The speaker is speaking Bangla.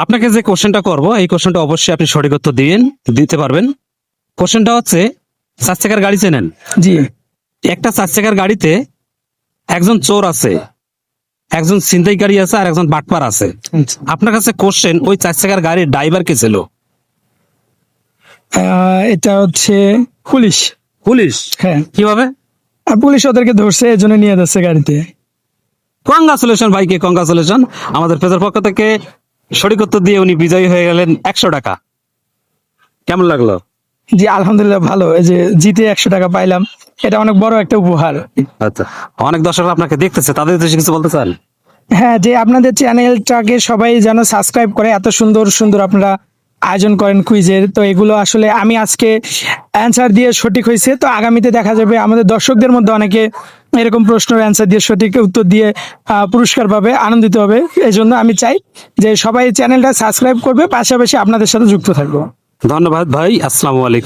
আপনাকে যে কোশ্চেনটা করব এই কোশ্চেনটা অবশ্যই আপনি সঠিক উত্তর দিতে পারবেন। কোশ্চেনটা হচ্ছে, 4 চাকার গাড়ি চেনেন? জি। একটা 4 চাকার গাড়িতে একজন চোর আছে, একজন ছিনতাইকারী আছে, আর একজন বাটপার আছে। আচ্ছা। আপনার কাছে কোশ্চেন, ওই 4 চাকার গাড়ির ড্রাইভার কে ছিল? এটা হচ্ছে পুলিশ। পুলিশ? হ্যাঁ, কিভাবে? আর পুলিশ ওদেরকে ধরছে, এজন্য নিয়ে যাচ্ছে গাড়িতে। কংগ্রাচুলেশন ভাইকে, কংগ্রাচুলেশন। আমাদের পেজের পক্ষ থেকে সঠিক উত্তর দিয়ে উনি বিজয়ী হয়ে গেলেন 100 টাকা। কেমন লাগলো? জি আলহামদুলিল্লাহ, ভালো। এই যে জিতে 100 টাকা পাইলাম, এটা অনেক বড় একটা উপহার। আচ্ছা, অনেক দর্শক আপনাকে দেখতেছে, তাদের উদ্দেশ্যে কিছু বলতে চান? হ্যাঁ, যে আপনাদের চ্যানেলটাকে সবাই যেন সাবস্ক্রাইব করে, এত সুন্দর সুন্দর আপনারা আয়োজন করেন কুইজের। তো এগুলো আসলে আমি আজকে অ্যান্সার দিয়ে সঠিক হয়েছে, তো আগামীতে দেখা যাবে আমাদের দর্শকদের মধ্যে অনেকে এরকম প্রশ্নের অ্যান্সার দিয়ে সঠিক উত্তর দিয়ে পুরস্কার পাবে, আনন্দিত হবে। এই জন্য আমি চাই যে সবাই চ্যানেলটা সাবস্ক্রাইব করবে, পাশাপাশি আপনাদের সাথে যুক্ত থাকবো। ধন্যবাদ ভাই, আসসালামু আলাইকুম।